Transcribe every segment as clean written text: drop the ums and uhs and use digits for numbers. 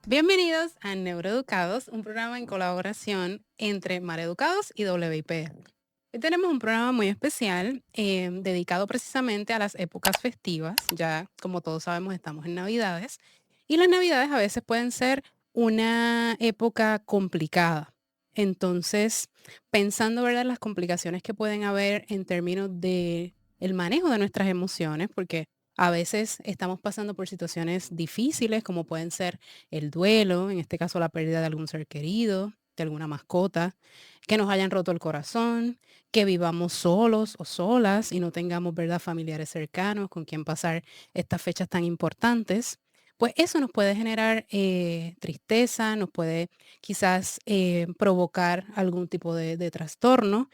Bienvenidos a Neuroeducados, un programa en colaboración entre Mareducados y WIPR. Hoy tenemos un programa muy especial dedicado precisamente a las épocas festivas. Ya, como todos sabemos, estamos en Navidades y las Navidades a veces pueden ser una época complicada. Entonces, pensando, ¿verdad?, las complicaciones que pueden haber en términos de el manejo de nuestras emociones, porque a veces estamos pasando por situaciones difíciles, como pueden ser el duelo, en este caso la pérdida de algún ser querido, de alguna mascota, que nos hayan roto el corazón, que vivamos solos o solas y no tengamos, ¿verdad?, familiares cercanos con quien pasar estas fechas tan importantes. Pues eso nos puede generar tristeza, nos puede quizás provocar algún tipo de trastorno.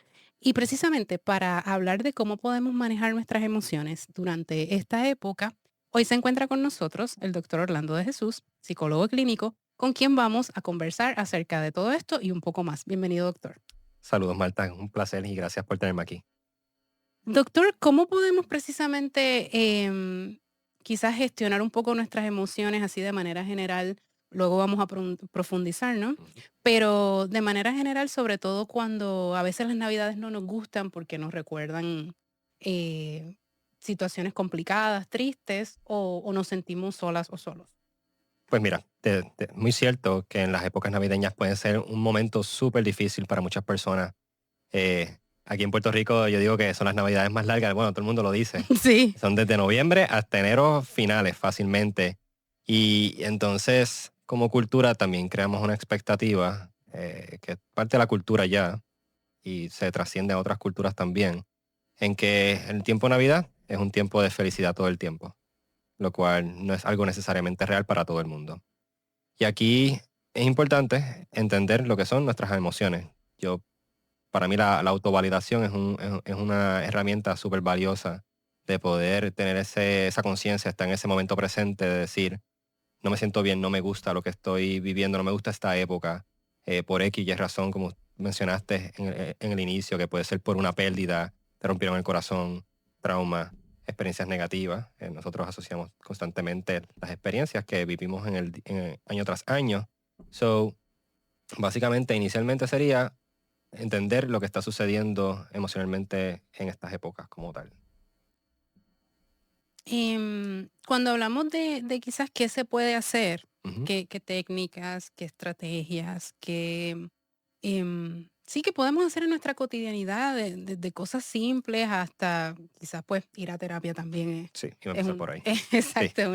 Y precisamente para hablar de cómo podemos manejar nuestras emociones durante esta época, hoy se encuentra con nosotros el doctor Orlando de Jesús, psicólogo clínico, con quien vamos a conversar acerca de todo esto y un poco más. Bienvenido, doctor. Saludos, Marta. Es un placer y gracias por tenerme aquí. Doctor, ¿cómo podemos precisamente quizás gestionar un poco nuestras emociones así de manera general? Luego vamos a profundizar, ¿no? Ujú. Pero de manera general, sobre todo cuando a veces las navidades no nos gustan porque nos recuerdan eh, situaciones complicadas, tristes o nos sentimos solas o solos. Pues mira, muy cierto que en las épocas navideñas pueden ser un momento súper difícil para muchas personas. Aquí en Puerto Rico yo digo que son las navidades más largas, bueno, todo el mundo lo dice. Sí. Son desde noviembre hasta enero finales fácilmente. Y entonces, como cultura, también creamos una expectativa que es parte de la cultura ya y se trasciende a otras culturas también, en que el tiempo de Navidad es un tiempo de felicidad todo el tiempo, lo cual no es algo necesariamente real para todo el mundo. Y aquí es importante entender lo que son nuestras emociones. Para mí la autovalidación es una herramienta súper valiosa de poder tener esa conciencia, estar en ese momento presente de decir, no me siento bien, no me gusta lo que estoy viviendo, no me gusta esta época, por X y razón, como mencionaste en el inicio, que puede ser por una pérdida, te rompieron el corazón, trauma, experiencias negativas. Nosotros asociamos constantemente las experiencias que vivimos año tras año. So, básicamente, inicialmente sería entender lo que está sucediendo emocionalmente en estas épocas como tal. Cuando hablamos de quizás qué se puede hacer, Ujú. qué técnicas, qué estrategias, sí que podemos hacer en nuestra cotidianidad, de cosas simples hasta quizás pues ir a terapia también Sí, iba a es empezar por ahí. es Sí, exacto,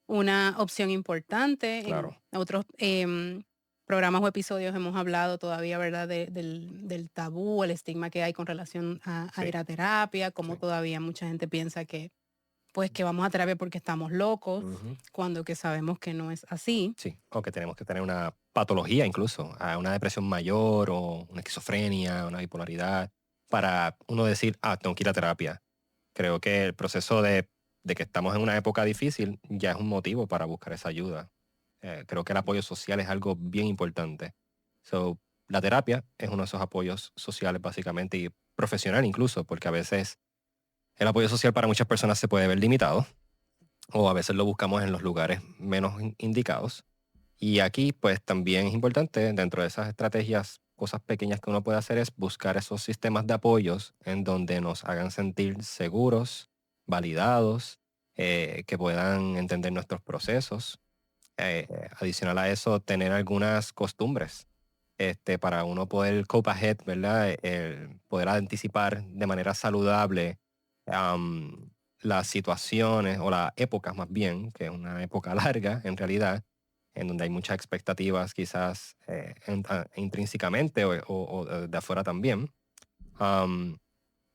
una opción importante. En claro. otros programas o episodios hemos hablado todavía, ¿verdad?, del tabú, el estigma que hay con relación a Sí, ir a terapia, sí. como todavía mucha gente piensa pues que vamos a terapia porque estamos locos, Ujú. cuando que sabemos que no es así. Sí, o que tenemos que tener una patología incluso, una depresión mayor o una esquizofrenia, una bipolaridad, para uno decir, tengo que ir a terapia. Creo que el proceso de que estamos en una época difícil ya es un motivo para buscar esa ayuda. Creo que el apoyo social es algo bien importante. So, la terapia es uno de esos apoyos sociales básicamente y profesional incluso, porque a veces el apoyo social para muchas personas se puede ver limitado o a veces lo buscamos en los lugares menos indicados. Y aquí, pues también es importante, dentro de esas estrategias, cosas pequeñas que uno puede hacer es buscar esos sistemas de apoyos en donde nos hagan sentir seguros, validados, que puedan entender nuestros procesos. Adicional a eso, tener algunas costumbres para uno poder cope ahead, ¿verdad? El poder anticipar de manera saludable las situaciones o las épocas más bien, que es una época larga en realidad, en donde hay muchas expectativas quizás intrínsecamente o de afuera también. Am,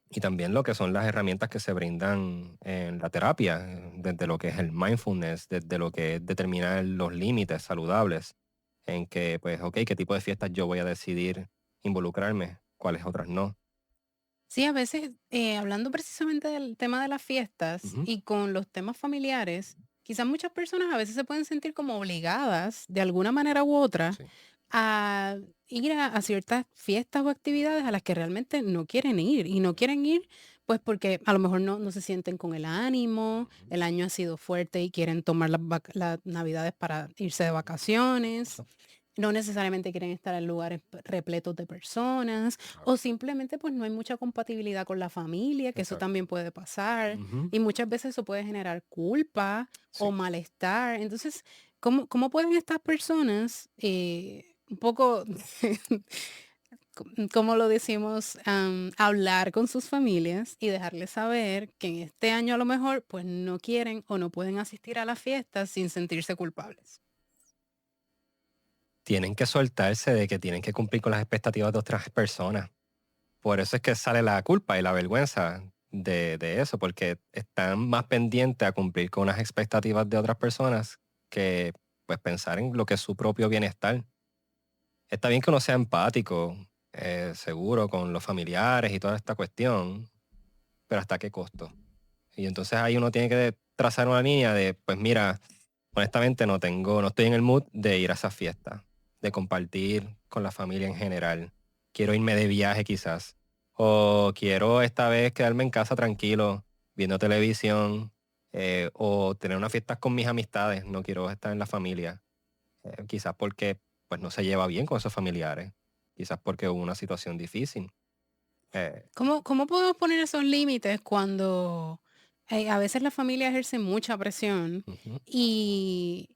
y también lo que son las herramientas que se brindan en la terapia, desde lo que es el mindfulness, desde lo que es determinar los límites saludables, en que, pues, ok, qué tipo de fiestas yo voy a decidir involucrarme, cuáles otras no. Sí, a veces, hablando precisamente del tema de las fiestas Ujú. y con los temas familiares, quizás muchas personas a veces se pueden sentir como obligadas, de alguna manera u otra, Sí, a ir a ciertas fiestas o actividades a las que realmente no quieren ir. Y no quieren ir Pues porque a lo mejor no se sienten con el ánimo, Ujú. el año ha sido fuerte y quieren tomar las navidades para irse de vacaciones. Eso, No necesariamente quieren estar en lugares repletos de personas claro, o simplemente pues no hay mucha compatibilidad con la familia, que eso exacto. también puede pasar Ujú. y muchas veces eso puede generar culpa o Sí. malestar. Entonces, ¿cómo pueden estas personas un poco, como lo decimos, hablar con sus familias y dejarles saber que en este año a lo mejor pues no quieren o no pueden asistir a la fiesta sin sentirse culpables? Tienen que soltarse de que tienen que cumplir con las expectativas de otras personas. Por eso es que sale la culpa y la vergüenza de eso, porque están más pendientes a cumplir con las expectativas de otras personas que pues pensar en lo que es su propio bienestar. Está bien que uno sea empático, seguro con los familiares y toda esta cuestión, pero ¿hasta qué costo? Y entonces ahí uno tiene que trazar una línea de, pues mira, honestamente no estoy en el mood de ir a esa fiesta, de compartir con la familia en general. Quiero irme de viaje quizás. O quiero esta vez quedarme en casa tranquilo, viendo televisión, o tener unas fiestas con mis amistades. No quiero estar en la familia. Quizás porque pues no se lleva bien con esos familiares. Quizás porque hubo una situación difícil. Eh, ¿Cómo podemos poner esos límites cuando a veces la familia ejerce mucha presión Ujú, y,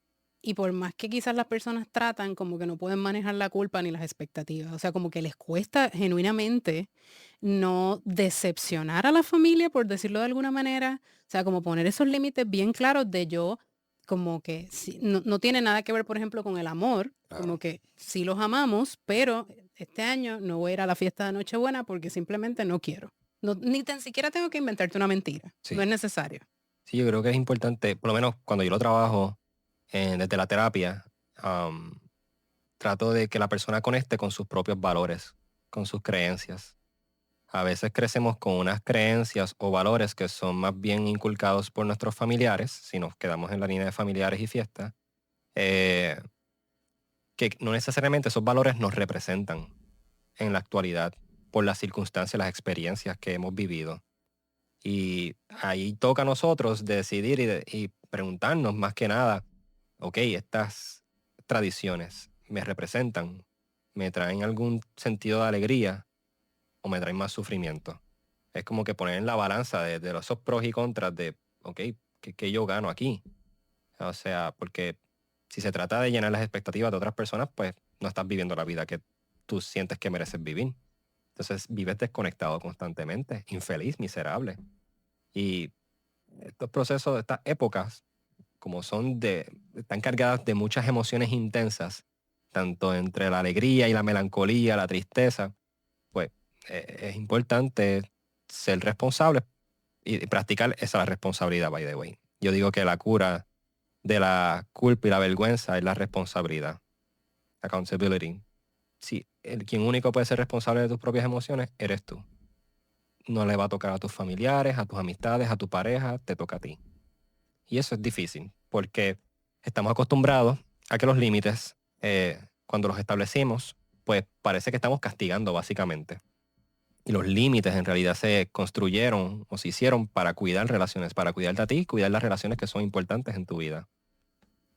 y por más que quizás las personas tratan, como que no pueden manejar la culpa ni las expectativas? O sea, como que les cuesta genuinamente no decepcionar a la familia, por decirlo de alguna manera. O sea, como poner esos límites bien claros de yo, como que no tiene nada que ver, por ejemplo, con el amor, como claro. que sí los amamos, pero este año no voy a ir a la fiesta de Nochebuena porque simplemente no quiero. No, ni tan siquiera tengo que inventarte una mentira. No Sí. es necesario. Sí, yo creo que es importante, por lo menos cuando yo lo trabajo desde la terapia, am, trato de que la persona conecte con sus propios valores, con sus creencias. A veces crecemos con unas creencias o valores que son más bien inculcados por nuestros familiares, si nos quedamos en la línea de familiares y fiestas, eh, que no necesariamente esos valores nos representan en la actualidad por las circunstancias, las experiencias que hemos vivido. Y ahí toca a nosotros decidir y preguntarnos más que nada, ok, estas tradiciones me representan, me traen algún sentido de alegría o me traen más sufrimiento. Es como que poner en la balanza de esos pros y contras de, ok, ¿qué yo gano aquí? O sea, porque si se trata de llenar las expectativas de otras personas, pues no estás viviendo la vida que tú sientes que mereces vivir. Entonces vives desconectado constantemente, infeliz, miserable. Y estos procesos, estas épocas, como están cargadas de muchas emociones intensas, tanto entre la alegría y la melancolía, la tristeza, pues es importante ser responsable y practicar esa responsabilidad, by the way. Yo digo que la cura de la culpa y la vergüenza es la responsabilidad, accountability. Si quien único puede ser responsable de tus propias emociones, eres tú. No le va a tocar a tus familiares, a tus amistades, a tu pareja, te toca a ti. Y eso es difícil, porque estamos acostumbrados a que los límites, cuando los establecimos, pues parece que estamos castigando básicamente. Y los límites en realidad se construyeron o se hicieron para cuidar relaciones, para cuidarte a ti, cuidar las relaciones que son importantes en tu vida.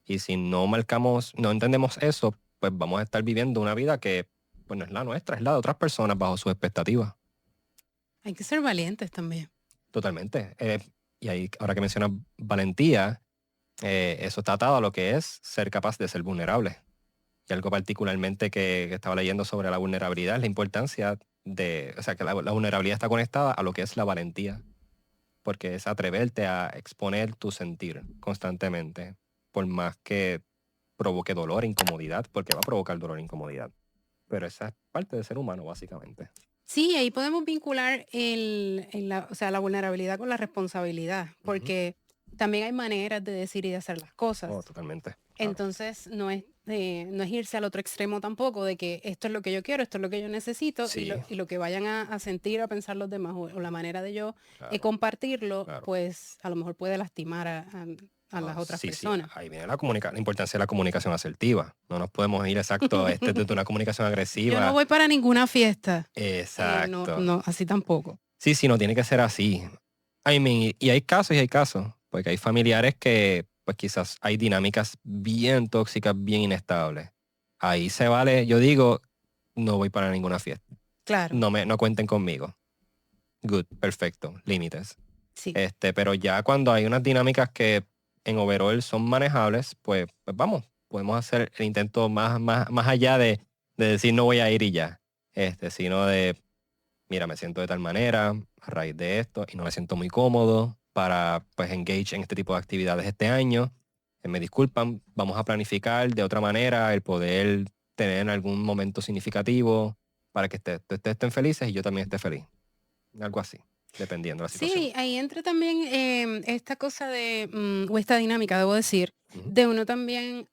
Y si no marcamos, no entendemos eso, pues vamos a estar viviendo una vida que pues no es la nuestra, es la de otras personas bajo sus expectativas. Hay que ser valientes también. Totalmente. Y ahí, ahora que mencionas valentía, eso está atado a lo que es ser capaz de ser vulnerable. Y algo particularmente que estaba leyendo sobre la vulnerabilidad es la importancia de, o sea, que la vulnerabilidad está conectada a lo que es la valentía, porque es atreverte a exponer tu sentir constantemente, por más que provoque dolor e incomodidad, porque va a provocar dolor e incomodidad. Pero esa es parte de ser humano, básicamente. Sí, ahí podemos vincular o sea, la vulnerabilidad con la responsabilidad, Ujú. porque también hay maneras de decir y de hacer las Oh, cosas. totalmente, claro. Entonces, no es irse al otro extremo tampoco, de que esto es lo que yo quiero, esto es lo que yo necesito, y lo, Sí, y lo que vayan a sentir, a pensar los demás, o la manera de yo claro, compartirlo, claro. pues a lo mejor puede lastimar a las otras Sí, sí, personas. ahí viene la importancia de la comunicación asertiva. No nos podemos ir exacto desde una comunicación Yo no agresiva. voy para ninguna fiesta. No, Exacto. no, así tampoco. Sí, sí, no tiene que ser así. I mean, y hay casos y hay casos, porque hay familiares que pues quizás hay dinámicas bien tóxicas, bien inestables. Ahí se vale, yo digo, no voy para ninguna fiesta. Claro, No cuenten conmigo. Good, perfecto, límites. sí. Pero ya cuando hay unas dinámicas que en overall son manejables, pues vamos, podemos hacer el intento más allá de decir no voy a ir y ya. Sino de, mira, me siento de tal manera a raíz de esto y no me siento muy cómodo para pues engage en este tipo de actividades este año. Me disculpan, vamos a planificar de otra manera el poder tener algún momento significativo para que ustedes estén felices y yo también esté feliz. Algo así, dependiendo de la situación. Sí, ahí entra también esta cosa de, o esta dinámica, debo decir, Ujú. de uno también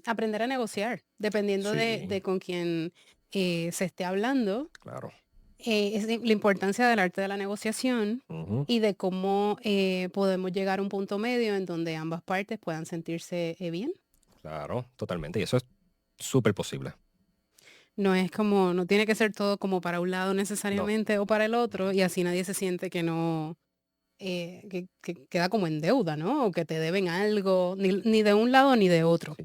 aprender a negociar, dependiendo Sí, de con quién se esté hablando. claro. La importancia del arte de la negociación Ujú. y de cómo podemos llegar a un punto medio en donde ambas partes puedan sentirse bien. Claro, totalmente. Y eso es súper posible. No es como, no tiene que ser todo como para un lado No. necesariamente o para el otro, Ujú. y así nadie se siente que no, que queda como en deuda, ¿no? O que te deben algo, ni de un lado ni de otro.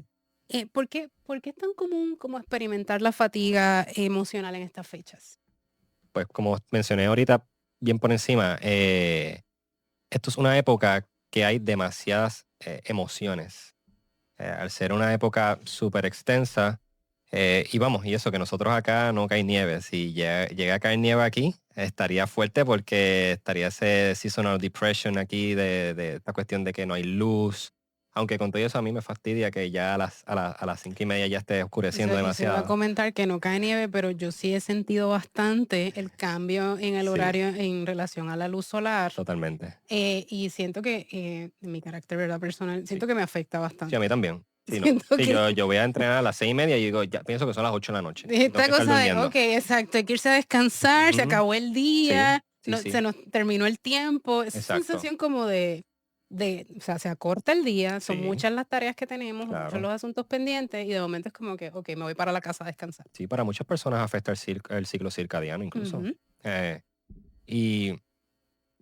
Sí. ¿Por qué es tan común como experimentar la fatiga emocional en estas fechas? Pues como mencioné ahorita, bien por encima, esto es una época que hay demasiadas emociones. Al ser una época súper extensa, y vamos, y eso que nosotros acá no cae nieve. Si llega a caer nieve aquí, estaría fuerte porque estaría ese seasonal depression aquí de esta cuestión de que no hay luz. Aunque con todo eso a mí me fastidia que ya a las 5:30 ya esté oscureciendo Eso iba a demasiado. comentar que no cae nieve, pero yo sí he sentido bastante el cambio en el Sí, horario en relación a la luz solar. totalmente. Y siento que, en mi carácter, ¿verdad? Personal, Sí, siento que me afecta sí, a mí bastante. también. Sí, no. Siento Sí, que yo voy a entrenar a las 6:30 y digo, ya pienso que son las 8 de la noche. Tengo esta que estar cosa de, ok, durmiendo. exacto, hay que irse a descansar, se Ujú. acabó el Sí, día, sí, se sí. nos terminó el tiempo, esa Exacto. sensación como o sea, se acorta el día, son Sí, muchas las tareas que tenemos, muchos claro. los asuntos pendientes y de momento es como que, ok, me voy para la casa a descansar. Sí, para muchas personas afecta el ciclo circadiano incluso. Ujú. Eh, y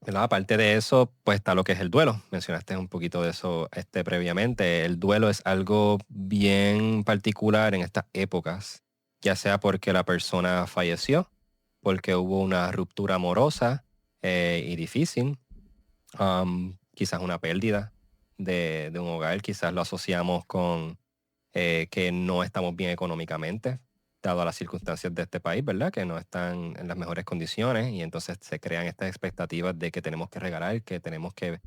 ¿verdad? Aparte de eso, pues está lo que es el duelo. Mencionaste un poquito de eso previamente. El duelo es algo bien particular en estas épocas, ya sea porque la persona falleció, porque hubo una ruptura amorosa y difícil, quizás una pérdida de un hogar, quizás lo asociamos con que no estamos bien económicamente, dado a las circunstancias de este país, ¿verdad? Que no están en las mejores condiciones y entonces se crean estas expectativas de que tenemos que regalar, que tenemos que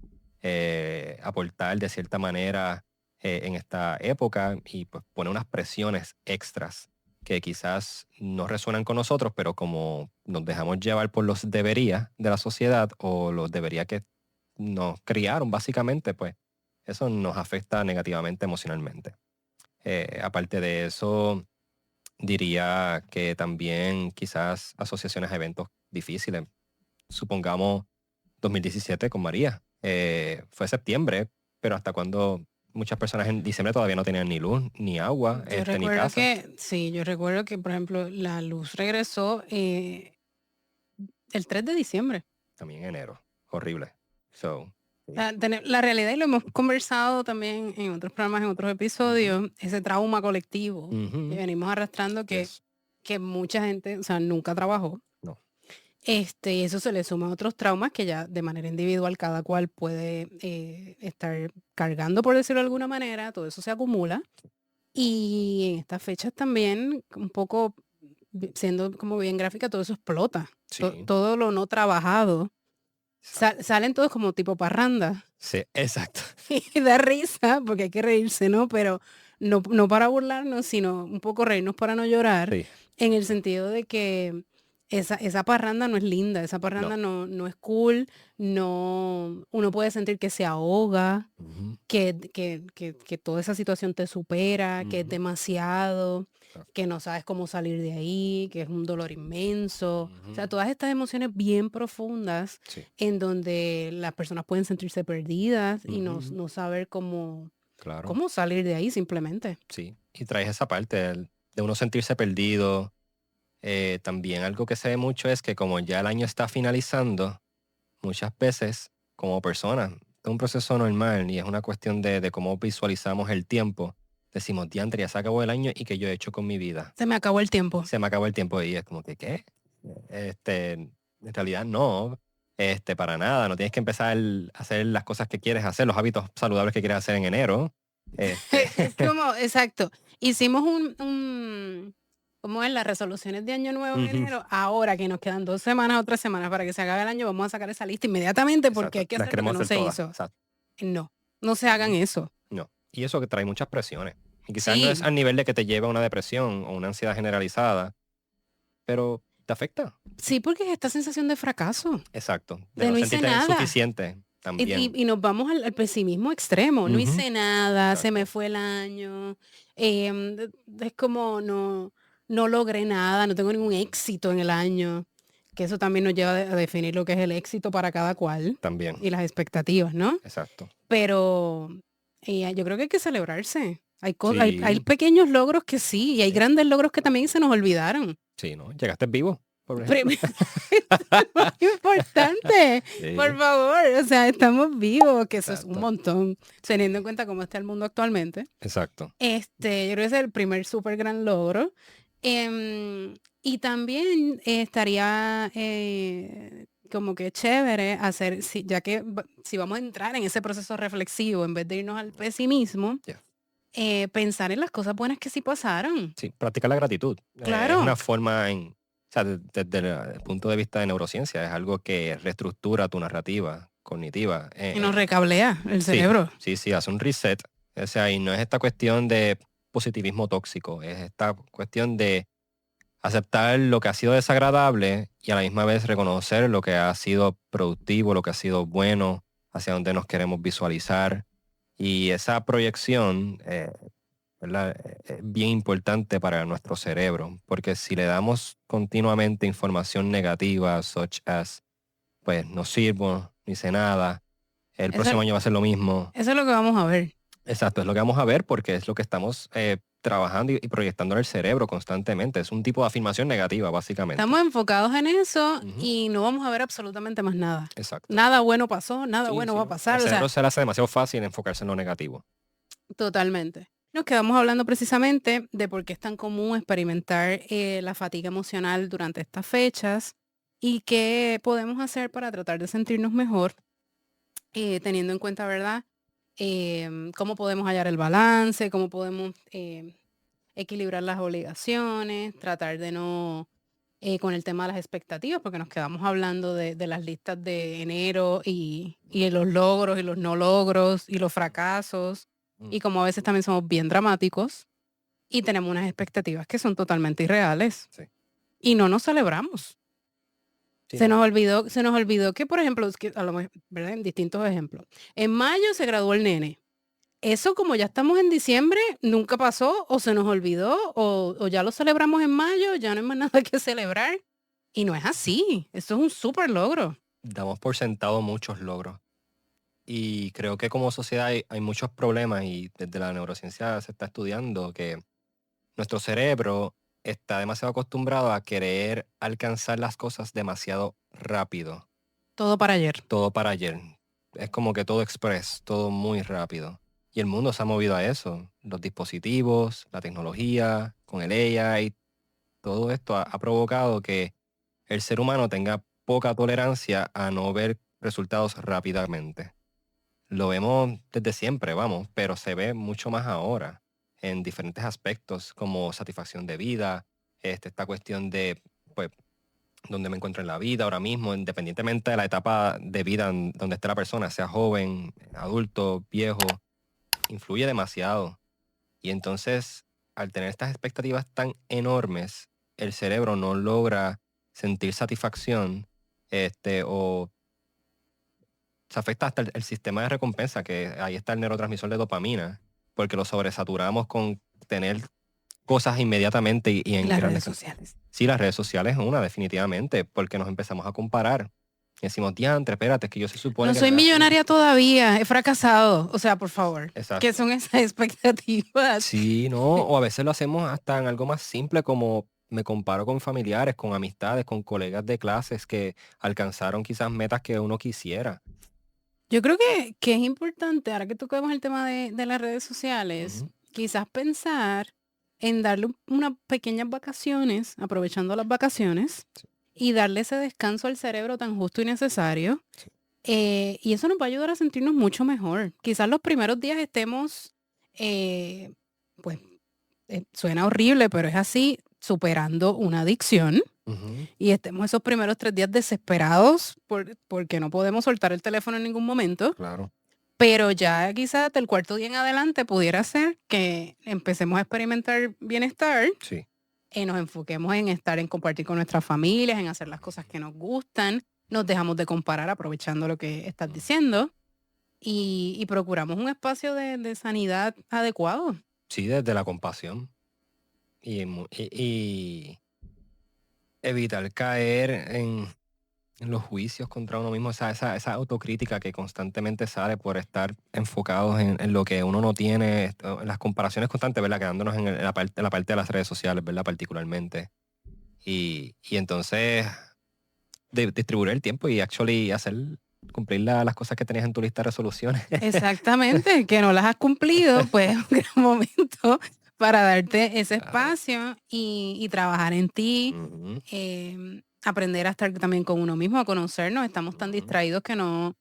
aportar de cierta manera en esta época y pues pone unas presiones extras que quizás no resuenan con nosotros, pero como nos dejamos llevar por los deberías de la sociedad o los deberías que nos criaron básicamente, pues eso nos afecta negativamente emocionalmente. Aparte de eso, diría que también quizás asociaciones a eventos difíciles. Supongamos 2017 con María. Fue septiembre, pero hasta cuando muchas personas en diciembre todavía no tenían ni luz, ni agua, Yo ni recuerdo casa. que, sí, yo recuerdo que, por ejemplo, la luz regresó el 3 de diciembre. También enero. Horrible. So, sí. La realidad, y lo hemos conversado también en otros programas, en otros Ujú. episodios, ese trauma colectivo que Ujú. venimos arrastrando Yes. que mucha gente, o sea, nunca trabajó. No. Y eso se le suma a otros traumas que ya de manera individual cada cual puede estar cargando, por decirlo de alguna manera, todo eso se acumula. Y en estas fechas también, un poco siendo como bien gráfica, todo eso explota. Sí. Todo lo no trabajado. Exacto. Salen todos como tipo parranda. Sí, exacto. Y da risa, porque hay que reírse, ¿no? Pero no para burlarnos, sino un poco reírnos para no llorar, Sí. en el sentido de que esa parranda no es linda, esa No. parranda no es cool, no, uno puede sentir que se ahoga, Ujú. que toda esa situación te supera, que es Ujú. demasiado, Ah. que no sabes cómo salir de ahí, que es un dolor inmenso. O sea, Ujú. todas estas emociones bien profundas Sí. en donde las personas pueden sentirse perdidas y Ujú. no saber cómo, Claro. cómo salir de ahí simplemente. Sí. Y traes esa parte de uno sentirse perdido, También algo que se ve mucho es que como ya el año está finalizando, muchas veces como personas, es un proceso normal y es una cuestión de cómo visualizamos el tiempo. Decimos, diantre, ya se acabó el año y que yo he hecho con mi vida. Se me acabó el tiempo. Se me acabó el tiempo y es como que, ¿qué? En realidad no, para nada. No tienes que empezar a hacer las cosas que quieres hacer, los hábitos saludables que quieres hacer en enero. Es como, exacto. Hicimos ¿cómo es? Las resoluciones de año nuevo en Ujú, enero. Ahora que nos quedan 2 semanas o 3 semanas para que se acabe el año, vamos a sacar esa lista inmediatamente porque exacto. hay que Las hacer lo que queremos no hacer se todas. hizo. Exacto. No, no se hagan Ujú. eso. No. Y eso que trae muchas presiones. Y quizás no es Sí, al nivel de que te lleve a una depresión o una ansiedad generalizada, pero te afecta. sí, porque es esta sensación de fracaso, Exacto. De de no no hice sentirte nada. suficiente Y, también. y nos vamos al pesimismo extremo. No Ujú, hice nada, se me exacto. fue el año. Es como no logré nada, no tengo ningún éxito en el año. Que eso también nos lleva a definir lo que es el éxito para cada cual También. y las expectativas, ¿no? Exacto. Pero yo creo que hay que celebrarse. Hay Sí, pequeños logros que sí, y hay sí, grandes logros que también se nos olvidaron. sí, ¿no? Llegaste vivo, por ejemplo. Primero, esto es lo más importante, por Sí, favor, o sea, estamos vivos, que eso es un exacto. montón, teniendo en cuenta cómo está el mundo actualmente. Exacto. Yo creo que ese es el primer súper gran logro. Y también estaría como que chévere hacer, ya que si vamos a entrar en ese proceso reflexivo, en vez de irnos al pesimismo, Ya. pensar en las cosas buenas que sí pasaron. Sí, practicar la gratitud. Es una Claro, forma o sea, desde el punto de vista de neurociencia, es algo que reestructura tu narrativa cognitiva. y nos recablea el Sí, cerebro. sí, sí, hace un reset. O sea, y no es esta cuestión de positivismo tóxico, es esta cuestión de aceptar lo que ha sido desagradable y a la misma vez reconocer lo que ha sido productivo, lo que ha sido bueno, hacia dónde nos queremos visualizar. Y esa proyección, ¿verdad? Es bien importante para nuestro cerebro, porque si le damos continuamente información negativa, such as, pues no sirvo, no hice nada, el Eso, próximo año va a ser lo mismo. eso es lo que vamos a ver. Exacto, es lo que vamos a ver porque es lo que estamos trabajando y proyectando en el cerebro constantemente. Es un tipo de afirmación negativa, básicamente. Estamos enfocados en eso Ujú, y no vamos a ver absolutamente más nada. exacto. Nada bueno pasó, nada Sí, bueno sí, va a ¿no? El pasar, o sea, cerebro se le hace demasiado fácil enfocarse en lo negativo. totalmente. Nos quedamos hablando precisamente de por qué es tan común experimentar la fatiga emocional durante estas fechas y qué podemos hacer para tratar de sentirnos mejor, teniendo en cuenta, ¿verdad? Cómo podemos hallar el balance, cómo podemos equilibrar las obligaciones, tratar de no, con el tema de las expectativas, porque nos quedamos hablando de las listas de enero y de los logros y los no logros y los fracasos, Mm, y como a veces también somos bien dramáticos y tenemos unas expectativas que son totalmente irreales sí, y no nos celebramos. sí, no. Se nos olvidó que, por ejemplo, es que ¿verdad? En distintos ejemplos. En mayo se graduó el nene. Eso como ya estamos en diciembre, nunca pasó o se nos olvidó o ya lo celebramos en mayo, ya no hay más nada que celebrar. Y no es así. Eso es un súper logro. Damos por sentado muchos logros. Y creo que como sociedad hay muchos problemas y desde la neurociencia se está estudiando que nuestro cerebro está demasiado acostumbrado a querer alcanzar las cosas demasiado rápido. Todo para ayer. Todo para ayer. Es como que todo express, todo muy rápido. Y el mundo se ha movido a eso. Los dispositivos, la tecnología, con el AI, todo esto ha provocado que el ser humano tenga poca tolerancia a no ver resultados rápidamente. Lo vemos desde siempre, vamos, pero se ve mucho más ahora en diferentes aspectos como satisfacción de vida, esta cuestión de, pues, donde me encuentro en la vida ahora mismo, independientemente de la etapa de vida en donde esté la persona, sea joven, adulto, viejo, influye demasiado. Y entonces, al tener estas expectativas tan enormes, el cerebro no logra sentir satisfacción, o se afecta hasta el sistema de recompensa, que ahí está el neurotransmisor de dopamina, porque lo sobresaturamos con tener cosas inmediatamente y Y en las redes grandes. sociales. Sí, las redes sociales es una, definitivamente, porque nos empezamos a comparar. Y decimos, diantre, espérate, es que yo se supone No que soy sea así. millonaria todavía, he fracasado. O sea, por favor, ¿qué Exacto. son esas expectativas? Sí, ¿no? O a veces lo hacemos hasta en algo más simple como me comparo con familiares, con amistades, con colegas de clases que alcanzaron quizás metas que uno quisiera. Yo creo que es importante, ahora que tocamos el tema de las redes sociales, Ujú. quizás pensar en darle unas pequeñas vacaciones, aprovechando las vacaciones, Sí, y darle ese descanso al cerebro tan justo y necesario. sí. Y eso nos va a ayudar a sentirnos mucho mejor. Quizás los primeros días estemos, eh, pues suena horrible, pero es así, superando una adicción. Ujú, Y estemos esos primeros 3 días desesperados porque no podemos soltar el teléfono en ningún momento. claro. Pero ya quizás del cuarto día en adelante pudiera ser que empecemos a experimentar bienestar Sí. y nos enfoquemos en estar, en compartir con nuestras familias, en hacer las cosas que nos gustan. Nos dejamos de comparar aprovechando lo que estás Mm. diciendo y procuramos un espacio de sanidad adecuado. Sí, desde la compasión. Y evitar caer en los juicios contra uno mismo, esa autocrítica que constantemente sale por estar enfocados en lo que uno no tiene, en las comparaciones constantes, ¿verdad? Quedándonos en la parte de las redes sociales, ¿verdad? Particularmente. Y entonces distribuir el tiempo y actually cumplir las cosas que tenías en tu lista de resoluciones. Exactamente, que no las has cumplido, pues es un gran momento para darte ese Claro. espacio y trabajar en ti, Ujú, aprender a estar también con uno mismo, a conocernos. Estamos tan ujú, distraídos que no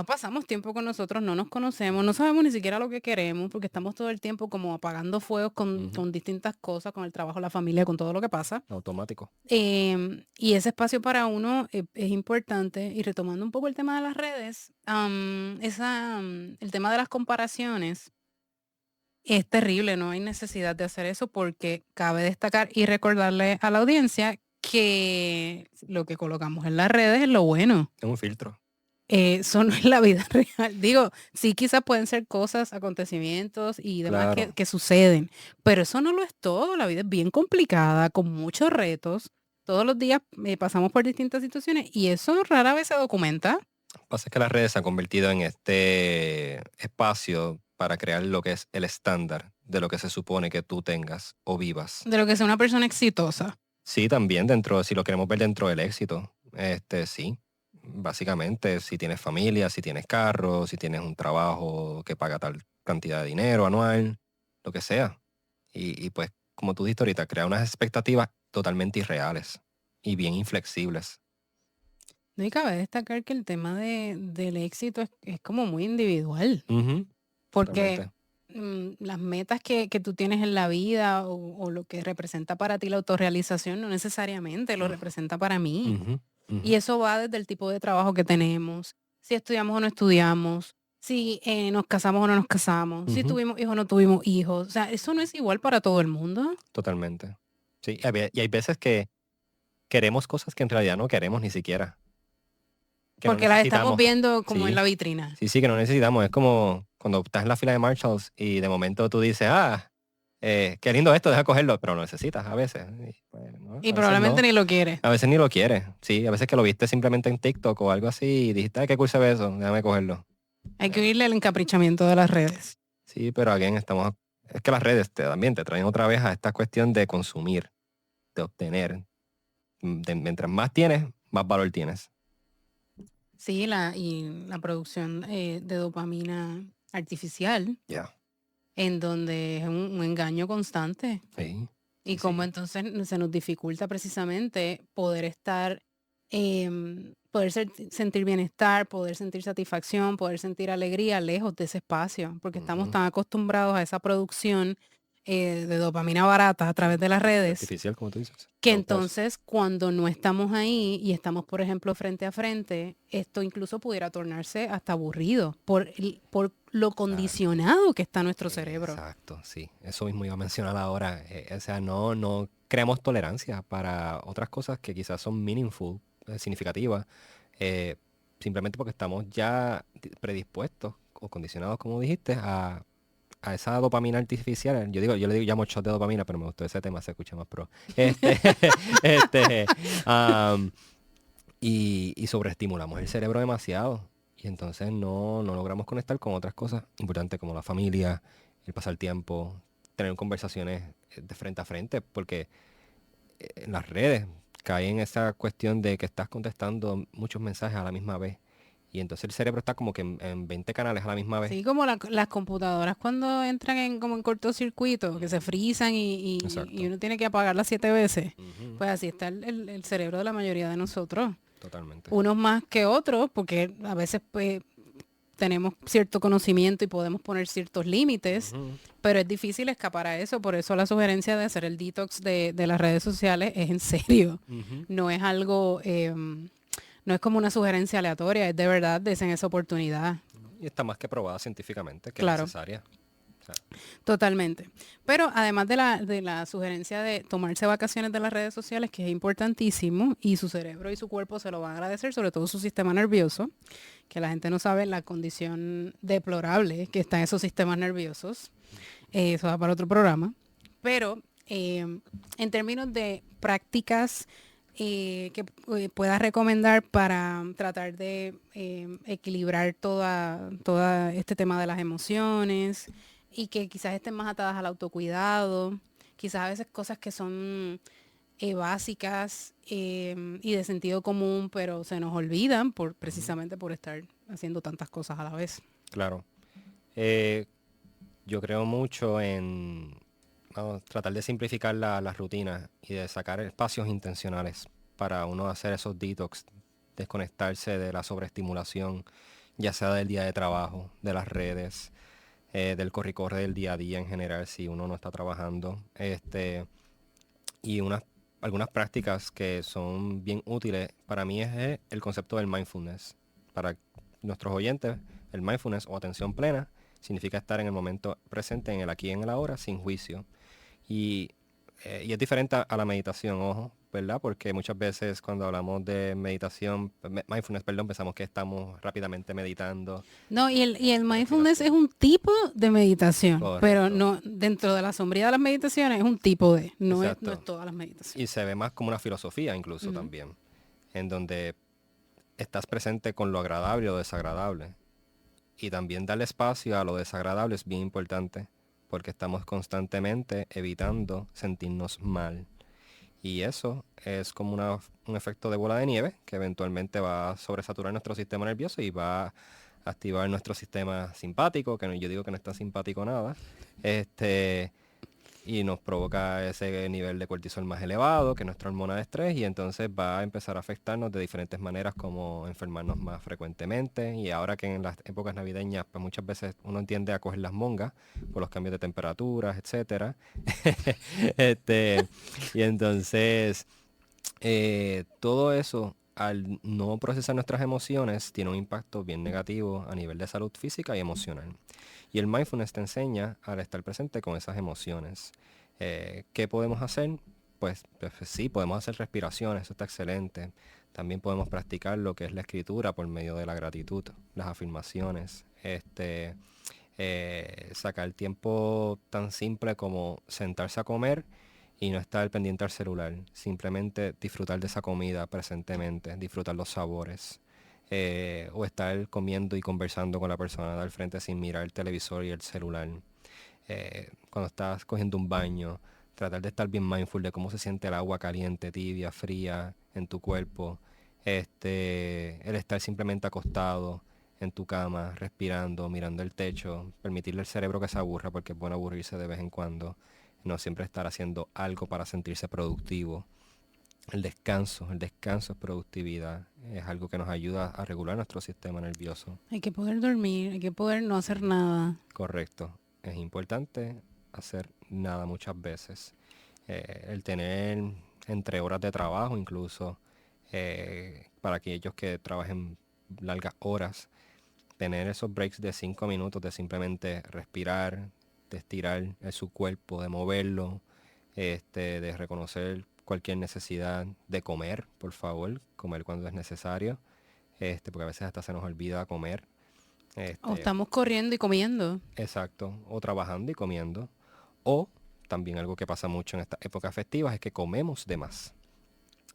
pasamos tiempo con nosotros, no nos conocemos, no sabemos ni siquiera lo que queremos, porque estamos todo el tiempo como apagando fuegos ujú. con distintas cosas, con el trabajo, la familia, con todo lo que pasa. Automático. Y ese espacio para uno es importante. Y retomando un poco el tema de las redes, el tema de las comparaciones es terrible, no hay necesidad de hacer eso porque cabe destacar y recordarle a la audiencia que lo que colocamos en las redes es lo bueno. Es un filtro. Eso no es la vida real. Digo, sí, quizás pueden ser cosas, acontecimientos y demás Claro. que suceden, pero eso no lo es todo. La vida es bien complicada, con muchos retos. Todos los días pasamos por distintas situaciones y eso rara vez se documenta. Lo que pasa es que las redes se han convertido en este espacio para crear lo que es el estándar de lo que se supone que tú tengas o vivas. De lo que sea una persona exitosa. Sí, también si lo queremos ver dentro del éxito, sí. Básicamente, si tienes familia, si tienes carro, si tienes un trabajo que paga tal cantidad de dinero anual, lo que sea. Y pues, como tú dijiste ahorita, crea unas expectativas totalmente irreales y bien inflexibles. No, y cabe destacar que el tema del éxito es como muy individual, Ujú, porque totalmente. las metas que tú tienes en la vida o lo que representa para ti la autorrealización no necesariamente lo representa para mí. Ujú, ujú, Y eso va desde el tipo de trabajo que tenemos, si estudiamos o no estudiamos, si nos casamos o no nos casamos, si ujú, tuvimos hijos o no tuvimos hijos. O sea, eso no es igual para todo el mundo, totalmente. Sí, y hay veces que queremos cosas que en realidad no queremos ni siquiera, que no porque las estamos necesitamos. viendo como en Sí, la vitrina. sí, que no necesitamos. Es como cuando estás en la fila de Marshalls y de momento tú dices, qué lindo esto, deja cogerlo, pero lo necesitas a veces. Y, pues, no, Y a veces probablemente no. ni lo quieres. A veces ni lo quieres. Sí, a veces que lo viste simplemente en TikTok o algo así y dijiste, ay, qué cool se ve eso, déjame cogerlo. Hay que Eh, oírle el encaprichamiento de las redes. sí, pero again, es que las redes también te traen otra vez a esta cuestión de consumir, de obtener. Mientras más tienes, más valor tienes. Sí, y la producción de dopamina artificial, Ya. en donde es un engaño constante. Sí, Y sí, cómo sí. entonces se nos dificulta precisamente poder estar, sentir bienestar, poder sentir satisfacción, poder sentir alegría lejos de ese espacio, porque estamos Ujú. tan acostumbrados a esa producción de dopamina barata a través de las Y redes, artificial, como tú dices. que Me gusta eso. entonces cuando no estamos ahí y estamos, por ejemplo, frente a frente, esto incluso pudiera tornarse hasta aburrido por lo Exacto. condicionado que está nuestro cerebro. Exacto, sí. Eso mismo iba a mencionar ahora. O sea, no creamos tolerancia para otras cosas que quizás son meaningful, significativas, eh, simplemente porque estamos ya predispuestos o condicionados, como dijiste, a esa dopamina artificial. Llamo shot de dopamina, pero me gustó ese tema, se escucha más pro. Este, este, am, y sobreestimulamos el cerebro demasiado. Y entonces no logramos conectar con otras cosas importantes como la familia, el pasar tiempo, tener conversaciones de frente a frente, porque en las redes cae en esa cuestión de que estás contestando muchos mensajes a la misma vez. Y entonces el cerebro está como que en 20 canales a la misma vez. Sí, como las computadoras cuando entran como en cortocircuito, que se frizan y Exacto. uno tiene que apagarlas 7 veces. Ujú. Pues así está el cerebro de la mayoría de nosotros. Totalmente. Unos más que otros, porque a veces pues tenemos cierto conocimiento y podemos poner ciertos límites, Ujú. pero es difícil escapar a eso. Por eso la sugerencia de hacer el detox de las redes sociales es en serio. Ujú. No es algo, no es como una sugerencia aleatoria, es de verdad, desen esa oportunidad. Y está más que probada científicamente que es Claro. necesaria. O sea, Totalmente. Pero además de la sugerencia de tomarse vacaciones de las redes sociales, que es importantísimo, y su cerebro y su cuerpo se lo van a agradecer, sobre todo su sistema nervioso, que la gente no sabe la condición deplorable que está en esos sistemas nerviosos. Eso va para otro programa. Pero en términos de prácticas que puedas recomendar para tratar de equilibrar toda este tema de las emociones y que quizás estén más atadas al autocuidado, quizás a veces cosas que son básicas y de sentido común, pero se nos olvidan ujú. precisamente por estar haciendo tantas cosas a la vez. Claro. Eh, yo creo mucho en tratar de simplificar las rutinas y de sacar espacios intencionales para uno hacer esos detox, desconectarse de la sobreestimulación, ya sea del día de trabajo, de las redes, del corre-corre del día a día en general si uno no está trabajando. Y algunas prácticas que son bien útiles para mí es el concepto del mindfulness. Para nuestros oyentes, el mindfulness o atención plena significa estar en el momento presente, en el aquí y en el ahora, sin juicio. Y, y es diferente a la meditación, ojo, ¿verdad? Porque muchas veces cuando hablamos de meditación, mindfulness, perdón, pensamos que estamos rápidamente meditando, No, y el la mindfulness es respiración. un tipo de meditación, pero Correcto. no dentro de la sombría de las meditaciones es un tipo de, no es Exacto. todas las Y meditaciones. se ve más como una filosofía incluso Ujú. también, en donde estás presente con lo agradable o desagradable. Y también darle espacio a lo desagradable es bien importante, porque estamos constantemente evitando sentirnos mal. Y eso es como un efecto de bola de nieve que eventualmente va a sobresaturar nuestro sistema nervioso y va a activar nuestro sistema simpático, que yo digo que no es tan simpático nada. Este, y nos provoca ese nivel de cortisol más elevado, que es nuestra hormona de estrés, y entonces va a empezar a afectarnos de diferentes maneras, como enfermarnos más frecuentemente. Y ahora que en las épocas navideñas, pues muchas veces uno tiende a coger las mongas por los cambios de temperaturas, etcétera. este, y entonces todo eso, al no procesar nuestras emociones, tiene un impacto bien negativo a nivel de salud física y emocional. Y el mindfulness te enseña al estar presente con esas emociones. ¿Qué podemos hacer? Pues sí, podemos hacer respiraciones, eso está excelente. También podemos practicar lo que es la escritura por medio de la gratitud, las afirmaciones. Sacar tiempo tan simple como sentarse a comer y no estar pendiente al celular. Simplemente disfrutar de esa comida presentemente, disfrutar los sabores. O estar comiendo y conversando con la persona del frente sin mirar el televisor y el celular. Cuando estás cogiendo un baño, tratar de estar bien mindful de cómo se siente el agua caliente, tibia, fría en tu cuerpo. El estar simplemente acostado en tu cama, respirando, mirando el techo, permitirle al cerebro que se aburra, porque es bueno aburrirse de vez en cuando, no siempre estar haciendo algo para sentirse productivo. El descanso es productividad, es algo que nos ayuda a regular nuestro sistema nervioso. Hay que poder dormir, hay que poder no hacer nada. Correcto, es importante hacer nada muchas veces. El tener entre horas de trabajo incluso, para aquellos que trabajen largas horas, tener esos breaks de 5 minutos de simplemente respirar, de estirar su cuerpo, de moverlo, de reconocer cualquier necesidad, de comer, por favor, comer cuando es necesario, porque a veces hasta se nos olvida comer. O Este, estamos corriendo y comiendo. exacto, o trabajando y comiendo, o también algo que pasa mucho en estas épocas festivas es que comemos de más.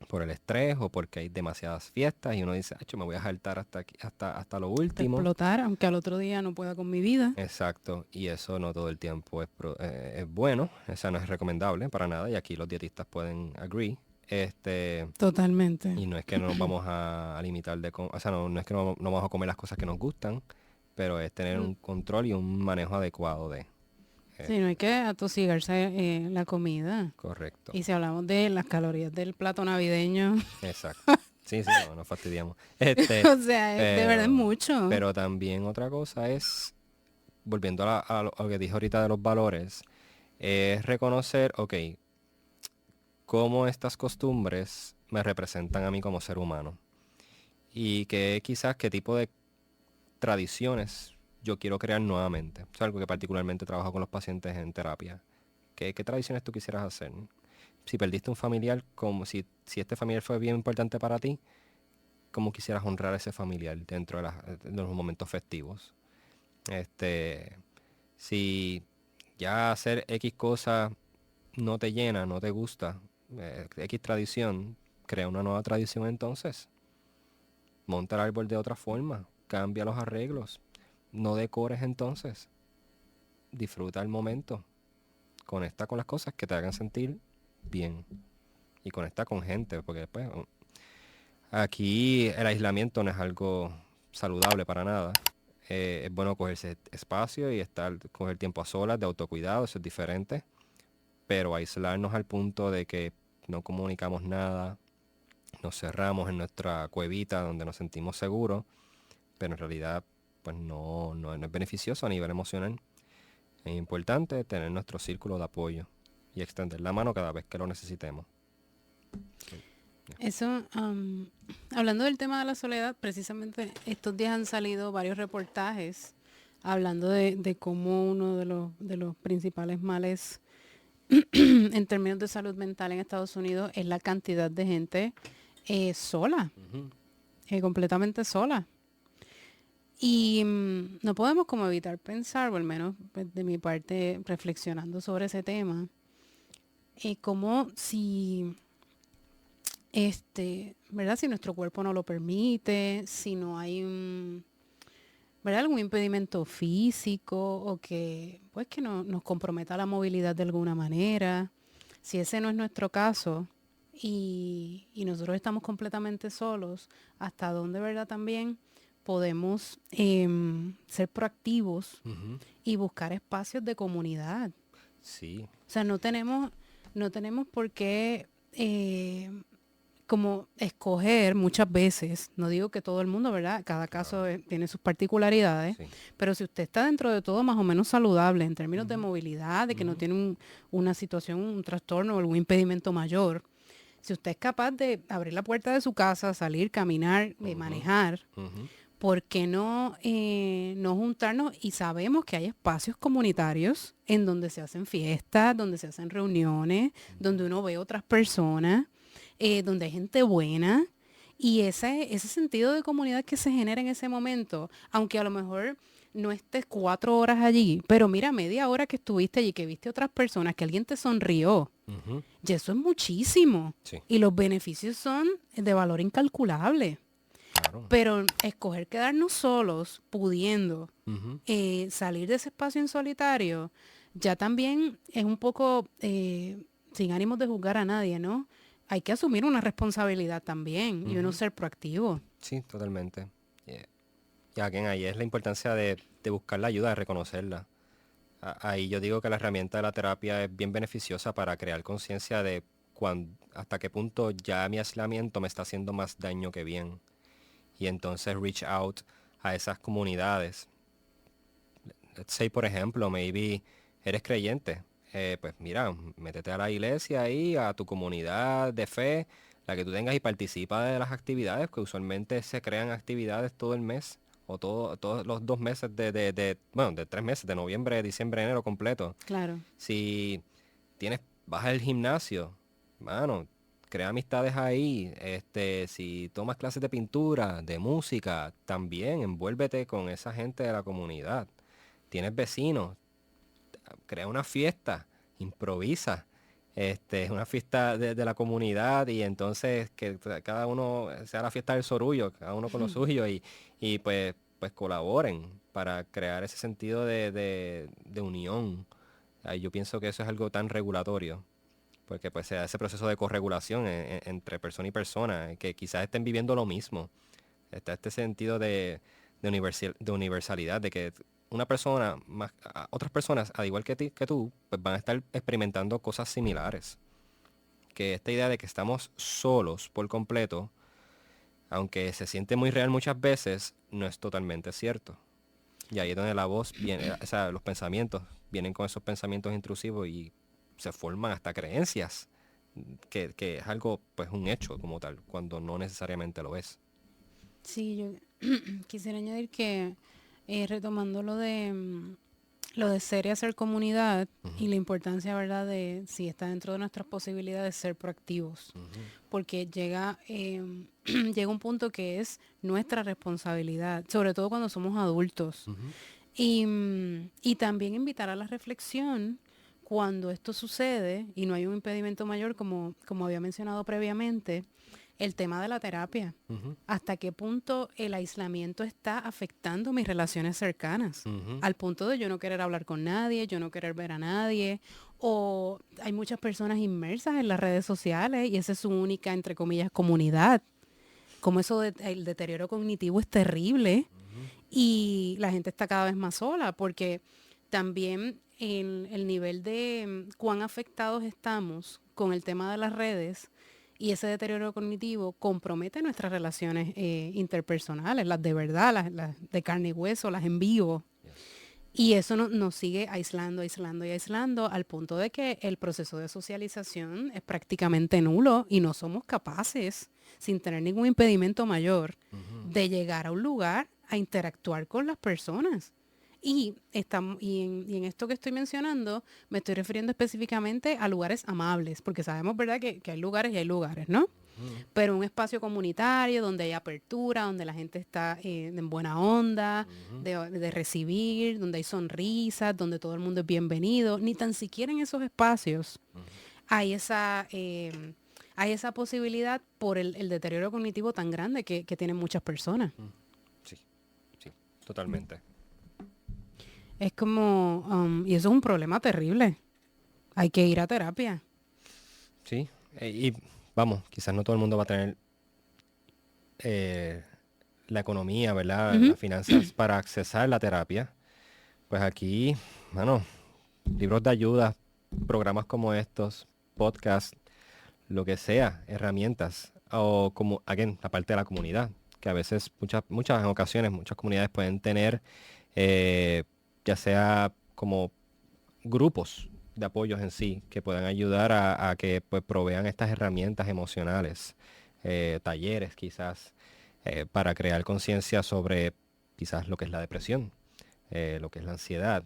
por el estrés o porque hay demasiadas fiestas y uno dice, me voy a saltar hasta aquí, hasta lo De último. explotar, aunque al otro día no pueda con mi vida. Exacto, y eso no todo el tiempo es bueno, esa no es recomendable para nada y aquí los dietistas pueden agree. Totalmente. Y no es que no nos vamos a limitar o sea, no es que no vamos a comer las cosas que nos gustan, pero es tener un control y un manejo adecuado de. Sí, no hay que atosigarse la comida. Correcto. Y si hablamos de las calorías del plato navideño, Exacto. Sí, no, nos fastidiamos. o sea, de verdad es mucho. Pero también otra cosa es, volviendo a lo que dije ahorita de los valores, es reconocer, ok, cómo estas costumbres me representan a mí como ser humano. Y que quizás qué tipo de tradiciones yo quiero crear nuevamente. Es algo que particularmente trabajo con los pacientes en terapia. ¿Qué tradiciones tú quisieras hacer? Si perdiste un familiar, como si este familiar fue bien importante para ti, ¿cómo quisieras honrar a ese familiar dentro de los momentos festivos? Si ya hacer X cosa no te llena, no te gusta, X tradición, crea una nueva tradición entonces. Monta el árbol de otra forma, cambia los arreglos, no decores entonces. Disfruta el momento, conecta con las cosas que te hagan sentir bien y conecta con gente, porque después aquí el aislamiento no es algo saludable para nada. Es bueno cogerse espacio y coger tiempo a solas de autocuidado, eso es diferente, pero aislarnos al punto de que no comunicamos nada, nos cerramos en nuestra cuevita donde nos sentimos seguros, pero en realidad pues no es beneficioso a nivel emocional. Es importante tener nuestro círculo de apoyo y extender la mano cada vez que lo necesitemos. Eso, hablando del tema de la soledad, precisamente estos días han salido varios reportajes hablando de cómo uno de los principales males en términos de salud mental en Estados Unidos es la cantidad de gente sola, completamente sola. Y no podemos como evitar pensar, o al menos pues, de mi parte reflexionando sobre ese tema, como si ¿verdad? Si nuestro cuerpo no lo permite, si no hay ¿verdad? Algún impedimento físico o que, pues, que nos comprometa la movilidad de alguna manera. Si ese no es nuestro caso y nosotros estamos completamente solos, ¿hasta dónde, verdad? También podemos ser proactivos y buscar espacios de comunidad. Sí. O sea, no tenemos por qué como escoger muchas veces, no digo que todo el mundo, ¿verdad? Cada caso tiene sus particularidades, Sí. pero si usted está dentro de todo más o menos saludable en términos de movilidad, de que no tiene una situación, un trastorno o algún impedimento mayor, si usted es capaz de abrir la puerta de su casa, salir, caminar, manejar, ¿por qué no juntarnos? Y sabemos que hay espacios comunitarios en donde se hacen fiestas, donde se hacen reuniones, donde uno ve otras personas, donde hay gente buena. Y ese sentido de comunidad que se genera en ese momento, aunque a lo mejor no estés 4 horas allí, pero mira, media hora que estuviste allí, que viste otras personas, que alguien te sonrió, y eso es muchísimo. Sí. Y los beneficios son de valor incalculable. Claro. Pero escoger quedarnos solos, pudiendo salir de ese espacio en solitario, ya también es un poco, sin ánimos de juzgar a nadie, ¿no? Hay que asumir una responsabilidad también y uno ser proactivo. Sí, totalmente. Y ahí es la importancia de buscar la ayuda, de reconocerla. Ahí yo digo que la herramienta de la terapia es bien beneficiosa para crear conciencia de hasta qué punto ya mi aislamiento me está haciendo más daño que bien. Y entonces reach out a esas comunidades. Let's say, por ejemplo, maybe eres creyente. Pues mira, métete a la iglesia ahí, a tu comunidad de fe, la que tú tengas y participa de las actividades, que usualmente se crean actividades todo el mes o todos los 2 meses de 3 meses, de noviembre, diciembre, enero completo. Claro. Si vas al gimnasio, mano, crea amistades ahí. Si tomas clases de pintura, de música, también envuélvete con esa gente de la comunidad. Tienes vecinos, crea una fiesta, improvisa. Es una fiesta de la comunidad y entonces que cada uno sea la fiesta del sorullo, cada uno con lo suyo y pues colaboren para crear ese sentido de unión. Yo pienso que eso es algo tan regulatorio, porque pues se da ese proceso de corregulación entre persona y persona, que quizás estén viviendo lo mismo. Está este sentido de universalidad, de que una persona, otras personas, al igual que tú, pues van a estar experimentando cosas similares. Que esta idea de que estamos solos por completo, aunque se siente muy real muchas veces, no es totalmente cierto. Y ahí es donde la voz viene, o sea, los pensamientos vienen con esos pensamientos intrusivos y se forman hasta creencias, que es algo, pues un hecho como tal, cuando no necesariamente lo es. Sí, yo quisiera añadir que retomando lo de ser y hacer comunidad y Ujú, la importancia, ¿verdad?, de si está dentro de nuestras posibilidades ser proactivos, ujú, porque llega un punto que es nuestra responsabilidad, sobre todo cuando somos adultos. ujú, Y también invitar a la reflexión cuando esto sucede y no hay un impedimento mayor, como había mencionado previamente, el tema de la terapia. ujú, ¿Hasta qué punto el aislamiento está afectando mis relaciones cercanas? ujú, Al punto de yo no querer hablar con nadie, yo no querer ver a nadie. O hay muchas personas inmersas en las redes sociales y esa es su única, entre comillas, comunidad. Como el deterioro cognitivo es terrible ujú, y la gente está cada vez más sola porque también el nivel de cuán afectados estamos con el tema de las redes y ese deterioro cognitivo compromete nuestras relaciones interpersonales, las de verdad, las de carne y hueso, las en vivo. yes. Y eso nos sigue aislando, aislando y aislando al punto de que el proceso de socialización es prácticamente nulo y no somos capaces, sin tener ningún impedimento mayor, Ujú, de llegar a un lugar a interactuar con las personas. Y en esto que estoy mencionando, me estoy refiriendo específicamente a lugares amables, porque sabemos, ¿verdad?, que hay lugares y hay lugares, ¿no? ujú, Pero un espacio comunitario donde hay apertura, donde la gente está en buena onda, ujú, de recibir, donde hay sonrisas, donde todo el mundo es bienvenido. Ni tan siquiera en eesos espacios ujú, hay hay esa posibilidad por el deterioro cognitivo tan grande que tienen muchas personas. ujú. Sí, sí, totalmente. Es como, y eso es un problema terrible. Hay que ir a terapia. Sí, y vamos, quizás no todo el mundo va a tener eh, la economía, ¿verdad? Ujú. Las finanzas para accesar la terapia. Pues aquí, mano, libros de ayuda, programas como estos, podcasts, lo que sea, herramientas, o como, again, la parte de la comunidad, que a veces, muchas ocasiones, muchas comunidades pueden tener, eh, ya sea como grupos de apoyos en sí, que puedan ayudar a que pues, provean estas herramientas emocionales, talleres quizás, para crear conciencia sobre quizás lo que es la depresión, lo que es la ansiedad,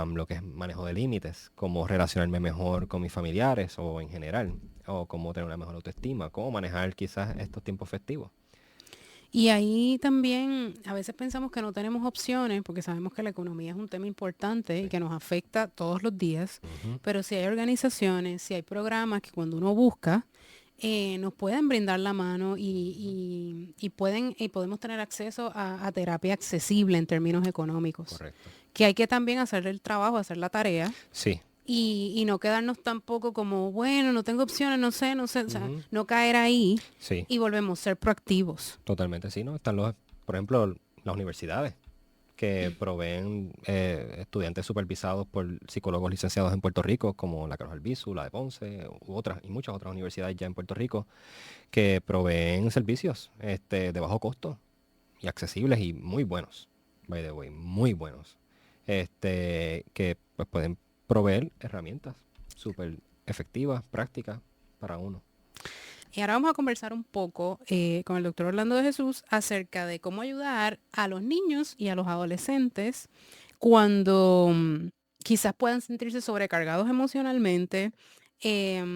lo que es manejo de límites, cómo relacionarme mejor con mis familiares o en general, o cómo tener una mejor autoestima, cómo manejar quizás estos tiempos festivos. Y ahí también a veces pensamos que no tenemos opciones porque sabemos que la economía es un tema importante y Sí. que nos afecta todos los días, Ujú, pero si hay organizaciones, si hay programas que cuando uno busca, nos pueden brindar la mano ujú, y podemos tener acceso a terapia accesible en términos económicos, correcto. que hay que también hacer el trabajo, hacer la tarea Sí. y no quedarnos tampoco como, bueno, no tengo opciones, no sé, o sea, Ujú, no caer ahí sí. y volvemos a ser proactivos. Totalmente, sí, ¿no? Están por ejemplo, las universidades que proveen estudiantes supervisados por psicólogos licenciados en Puerto Rico, como la Carlos Albizu, la de Ponce, u otras, y muchas otras universidades ya en Puerto Rico, que proveen servicios de bajo costo y accesibles y muy buenos, by the way, muy buenos, que pues pueden proveer herramientas súper efectivas, prácticas para uno. Y ahora vamos a conversar un poco con el doctor Orlando de Jesús acerca de cómo ayudar a los niños y a los adolescentes cuando quizás puedan sentirse sobrecargados emocionalmente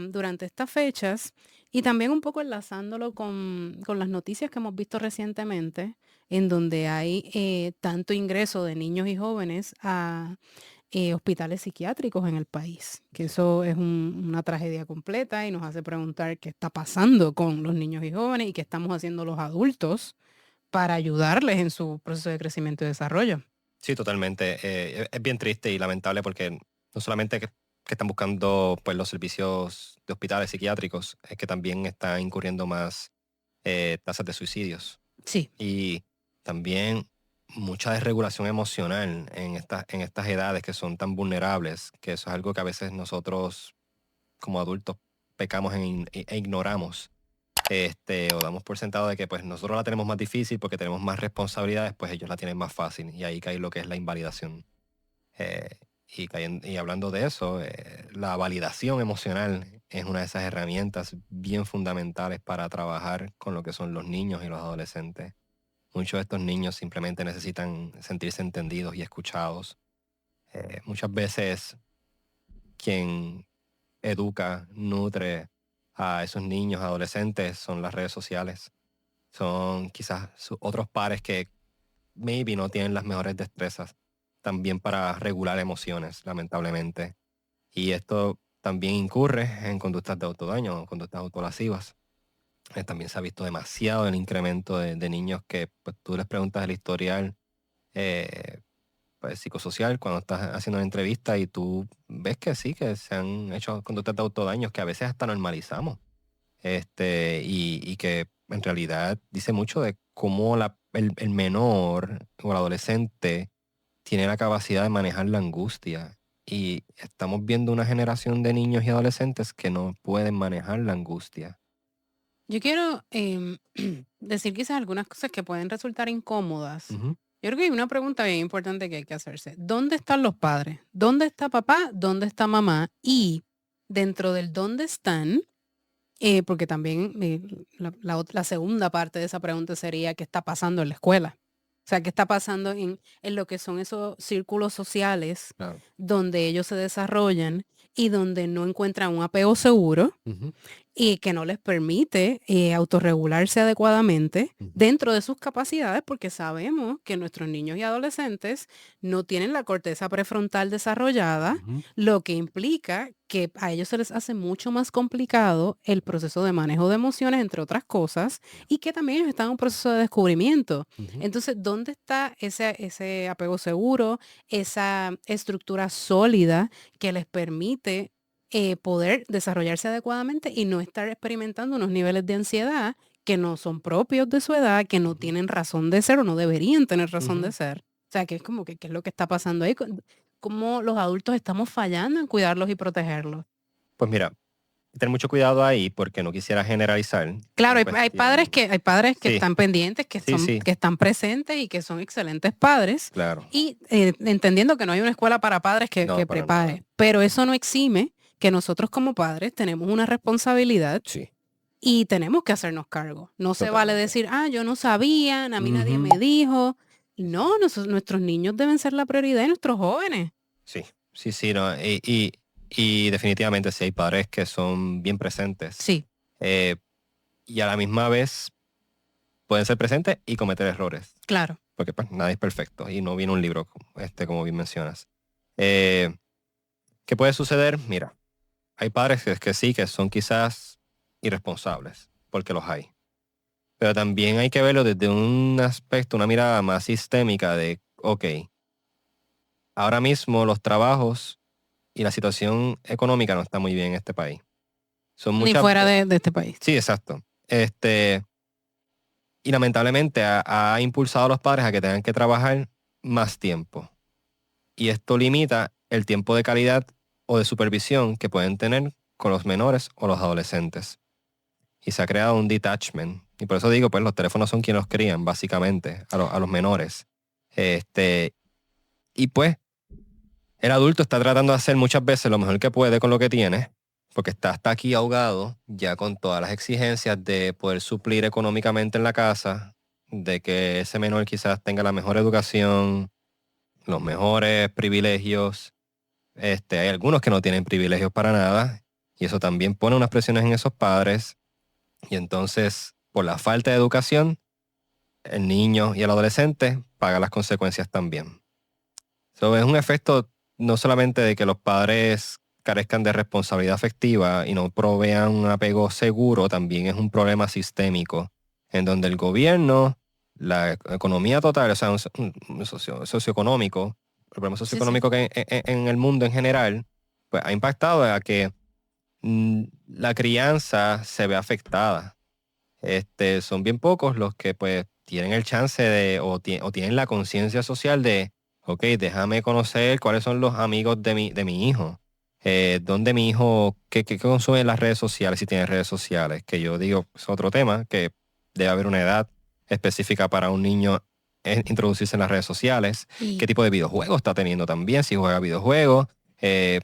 durante estas fechas y también un poco enlazándolo con las noticias que hemos visto recientemente, en donde hay tanto ingreso de niños y jóvenes hospitales psiquiátricos en el país, que eso es una tragedia completa y nos hace preguntar qué está pasando con los niños y jóvenes y qué estamos haciendo los adultos para ayudarles en su proceso de crecimiento y desarrollo. Sí, totalmente. Es bien triste y lamentable porque no solamente que están buscando pues, los servicios de hospitales psiquiátricos, es que también están incurriendo más tasas de suicidios. Sí, Y también mucha desregulación emocional en estas edades que son tan vulnerables, que eso es algo que a veces nosotros como adultos pecamos e ignoramos. O damos por sentado de que pues nosotros la tenemos más difícil porque tenemos más responsabilidades, pues ellos la tienen más fácil. Y ahí cae lo que es la invalidación. Eh, y hablando de eso, la validación emocional es una de esas herramientas bien fundamentales para trabajar con lo que son los niños y los adolescentes. Muchos de estos niños simplemente necesitan sentirse entendidos y escuchados. Muchas veces quien educa, nutre a esos niños, adolescentes, son las redes sociales. Son quizás otros pares que maybe no tienen las mejores destrezas también para regular emociones, lamentablemente. Y esto también incurre en conductas de autodaño o conductas autolasivas. También se ha visto demasiado el incremento de niños que pues, tú les preguntas el historial eh, pues, psicosocial cuando estás haciendo una entrevista y tú ves que sí, que se han hecho conductas de autodaños que a veces hasta normalizamos. Y que en realidad dice mucho de cómo el menor o el adolescente tiene la capacidad de manejar la angustia. Y estamos viendo una generación de niños y adolescentes que no pueden manejar la angustia. yo quiero decir quizás algunas cosas que pueden resultar incómodas. Ujú. Yo creo que hay una pregunta bien importante que hay que hacerse. ¿Dónde están los padres? ¿Dónde está papá? ¿Dónde está mamá? Y dentro del dónde están, porque también la segunda parte de esa pregunta sería qué está pasando en la escuela. O sea, qué está pasando en lo que son esos círculos sociales Claro. donde ellos se desarrollan y donde no encuentran un apego seguro Ujú. y que no les permite autorregularse adecuadamente Ujú. dentro de sus capacidades, porque sabemos que nuestros niños y adolescentes no tienen la corteza prefrontal desarrollada, Ujú. lo que implica que a ellos se les hace mucho más complicado el proceso de manejo de emociones, entre otras cosas, y que también ellos están en un proceso de descubrimiento. Ujú. Entonces, ¿dónde está ese apego seguro, esa estructura sólida que les permite poder desarrollarse adecuadamente y no estar experimentando unos niveles de ansiedad que no son propios de su edad, que no Ujú. tienen razón de ser o no deberían tener razón de Ujú. ser? O sea, que es como que qué es lo que está pasando ahí, cómo los adultos estamos fallando en cuidarlos y protegerlos. Pues mira, tener mucho cuidado ahí porque no quisiera generalizar Claro, en hay cuestión. padres que Sí, están pendientes, sí, sí, que están presentes y que son excelentes padres claro. y entendiendo que no hay una escuela para padres No, que para nada. prepare, pero eso no exime que nosotros como padres tenemos una responsabilidad Sí, y tenemos que hacernos cargo. No se vale totalmente. decir, yo no sabía, a mí nadie Ujú. me dijo. Sí, sí. No, nuestros niños deben ser la prioridad y nuestros jóvenes. Sí, sí, sí, no. Y definitivamente sí hay padres que son bien presentes. Sí, eh, y a la misma vez pueden ser presentes y cometer errores. claro. Porque pues nadie es perfecto y no viene un libro, como bien mencionas. Eh, ¿Qué puede suceder? Mira, hay padres que sí, que son quizás irresponsables, porque los hay. Pero también hay que verlo desde un aspecto, una mirada más sistémica de, ok, ahora mismo los trabajos y la situación económica no está muy bien en este país. Son Ni muchas... fuera de este país. Sí, exacto. Y lamentablemente ha impulsado a los padres a que tengan que trabajar más tiempo. Y esto limita el tiempo de calidad o de supervisión que pueden tener con los menores o los adolescentes. Y se ha creado un detachment. Y por eso digo, pues los teléfonos son quienes los crían, básicamente, a los menores. Este, y pues, el adulto está tratando de hacer muchas veces lo mejor que puede con lo que tiene, porque está hasta aquí ahogado, ya con todas las exigencias de poder suplir económicamente en la casa, de que ese menor quizás tenga la mejor educación, los mejores privilegios. Hay algunos que no tienen privilegios para nada, y eso también pone unas presiones en esos padres. Y entonces, por la falta de educación, el niño y el adolescente pagan las consecuencias también. So, es un efecto no solamente de que los padres carezcan de responsabilidad afectiva y no provean un apego seguro, también es un problema sistémico, en donde el gobierno, la economía total, o sea, socioeconómico, el problema Sí, sí. socioeconómico que en el mundo en general, pues ha impactado a que la crianza se ve afectada. Son bien pocos los que pues tienen el chance de, o tienen la conciencia social de, ok, déjame conocer cuáles son los amigos de mi hijo. ¿Dónde mi hijo, qué consume en las redes sociales, si tiene redes sociales? Que yo digo, es otro tema, que debe haber una edad específica para un niño introducirse en las redes sociales. ¿Qué Y tipo de videojuegos está teniendo también? Si juega videojuegos. ¿Qué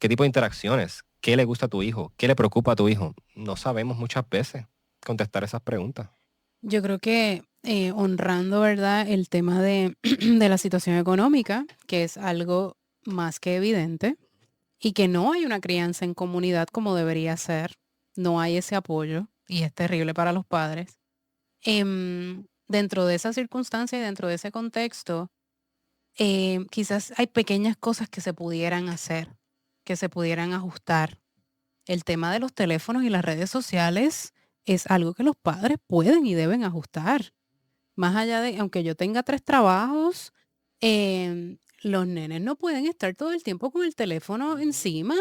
tipo de interacciones? ¿Qué le gusta a tu hijo? ¿Qué le preocupa a tu hijo? No sabemos muchas veces contestar esas preguntas. yo creo que honrando, ¿verdad? El tema de, de la situación económica, que es algo más que evidente, y que no hay una crianza en comunidad como debería ser, no hay ese apoyo, y es terrible para los padres. Dentro de esa circunstancia y dentro de ese contexto, quizás hay pequeñas cosas que se pudieran hacer, que se pudieran ajustar. El tema de los teléfonos y las redes sociales es algo que los padres pueden y deben ajustar. Más allá de, aunque yo tenga 3 trabajos, los nenes no pueden estar todo el tiempo con el teléfono encima,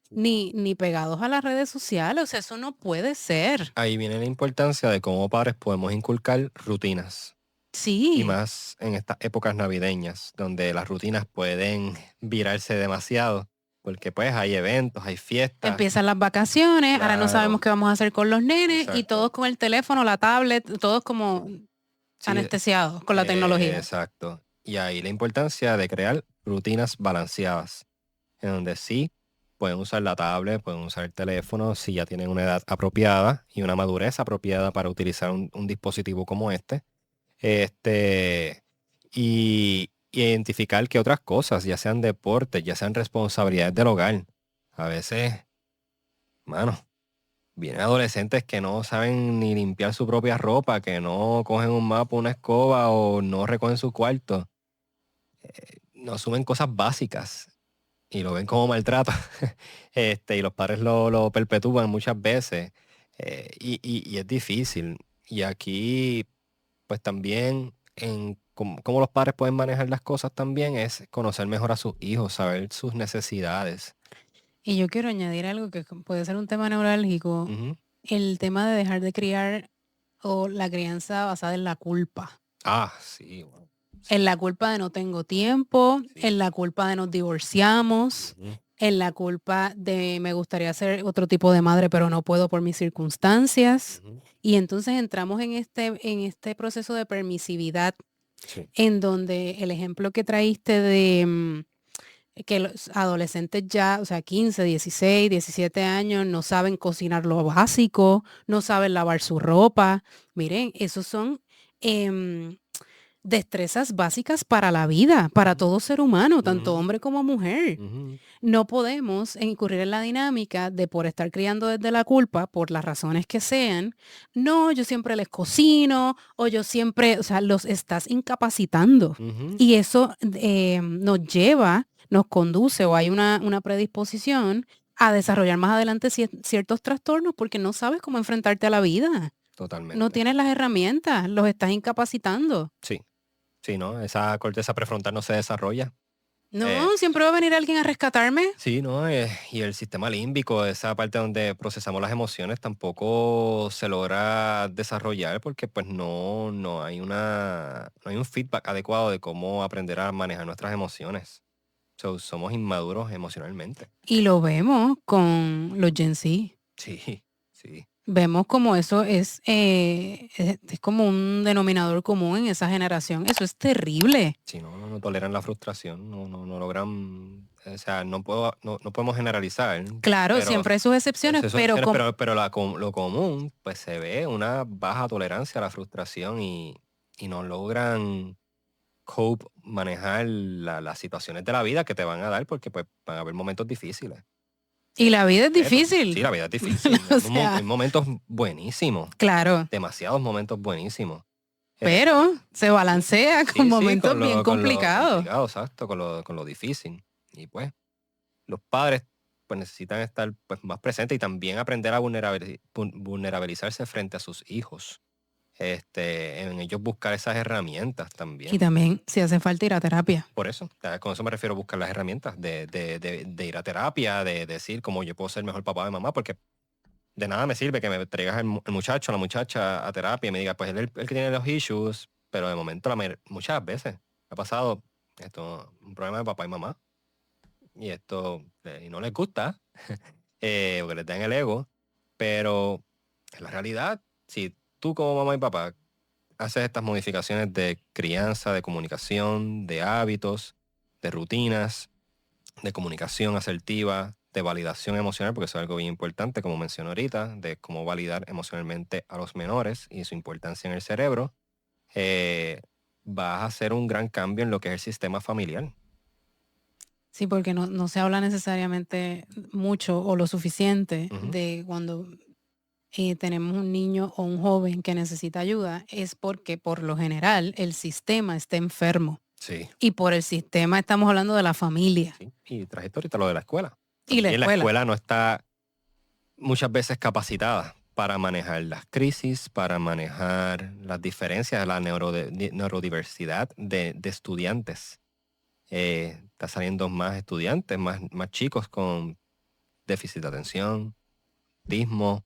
ni pegados a las redes sociales, o sea, eso no puede ser. Ahí viene la importancia de cómo padres podemos inculcar rutinas. Y Sí, más en estas épocas navideñas, donde las rutinas pueden virarse demasiado, porque pues hay eventos, hay fiestas. empiezan las vacaciones, ahora no sabemos Claro, qué vamos a hacer con los nenes y todos exacto. con el teléfono, la tablet, todos como Sí, anestesiados con la tecnología. exacto. Y ahí la importancia de crear rutinas balanceadas, en donde sí pueden usar la tablet, pueden usar el teléfono, si ya tienen una edad apropiada y una madurez apropiada para utilizar un dispositivo como este. Y identificar que otras cosas, ya sean deportes, ya sean responsabilidades del hogar. A veces, mano, vienen adolescentes que no saben ni limpiar su propia ropa, que no cogen un mapa, una escoba o no recogen su cuarto. No asumen cosas básicas y lo ven como maltrato. Y los padres lo perpetúan muchas veces. Y es difícil. Y aquí, pues también, en cómo los padres pueden manejar las cosas también es conocer mejor a sus hijos, saber sus necesidades. Y yo quiero añadir algo que puede ser un tema neurálgico, Ujú. el tema de dejar de criar o la crianza basada en la culpa. Ah, sí, wow. En Sí, la culpa de no tengo tiempo, sí. en la culpa de nos divorciamos, Ujú, en la culpa de me gustaría ser otro tipo de madre, pero no puedo por mis circunstancias. ujú. Y entonces entramos en este proceso de permisividad Sí. en donde el ejemplo que traíste de que los adolescentes ya, o sea, 15, 16, 17 años, no saben cocinar lo básico, no saben lavar su ropa. Miren, esos son em, destrezas básicas para la vida, para Ujú, todo ser humano, tanto ujú, hombre como mujer. ujú, No podemos incurrir en la dinámica de por estar criando desde la culpa, por las razones que sean, no, yo siempre les cocino o yo siempre, o sea, los estás incapacitando. ujú. Y eso nos lleva, nos conduce o hay una predisposición a desarrollar más adelante ciertos trastornos porque no sabes cómo enfrentarte a la vida. No Totalmente. tienes las herramientas, los estás incapacitando. Sí, sí, ¿no? Esa corteza prefrontal no se desarrolla. Eh, No, siempre va a venir alguien a rescatarme. Sí, ¿no? Y el sistema límbico, esa parte donde procesamos las emociones, tampoco se logra desarrollar porque pues no hay un feedback adecuado de cómo aprender a manejar nuestras emociones. So, somos inmaduros emocionalmente. Y lo vemos con los Gen Z. Sí, sí. Vemos como eso es como un denominador común en esa generación. Eso es terrible. Sí, no toleran la frustración, no logran, o sea, no podemos generalizar, Claro, pero siempre hay sus excepciones, eso pero pero lo común, pues se ve una baja tolerancia a la frustración y no logran cope, manejar las situaciones de la vida que te van a dar, porque pues van a haber momentos difíciles. y la vida es Retos. Sí, difícil. la vida es difícil. O Hay sea, momentos buenísimos, claro, demasiados momentos buenísimos. pero se balancea con Sí, sí, momentos bien con lo complicados. complicado, exacto, con lo difícil. Y pues los padres pues necesitan estar pues más presentes y también aprender a vulnerabilizarse frente a sus hijos. En ellos buscar esas herramientas Y también. también, si hace falta ir a terapia. Por eso, con eso me refiero a buscar las herramientas de ir a terapia, de decir cómo yo puedo ser mejor papá de mamá, porque de nada me sirve que me traigas el muchacho, la muchacha a terapia y me diga, pues él es el que tiene los issues, pero de momento muchas veces ha pasado un problema de papá y mamá y y no les gusta porque les dan el ego, pero en la realidad, si tú como mamá y papá haces estas modificaciones de crianza, de comunicación, de hábitos, de rutinas, de comunicación asertiva, de validación emocional, porque eso es algo bien importante, como mencioné ahorita, de cómo validar emocionalmente a los menores y su importancia en el cerebro, vas a hacer un gran cambio en lo que es el sistema familiar. Sí, porque no se habla necesariamente mucho o lo suficiente Ujú. de cuando tenemos un niño o un joven que necesita ayuda, es porque por lo general el sistema está enfermo. Sí, Y por el sistema estamos hablando de la familia sí. Y trajiste ahorita lo de la escuela. y la También la escuela. escuela no está muchas veces capacitada para manejar las crisis, para manejar las diferencias, la neurodiversidad de estudiantes. Está saliendo más estudiantes, más chicos con déficit de atención, autismo,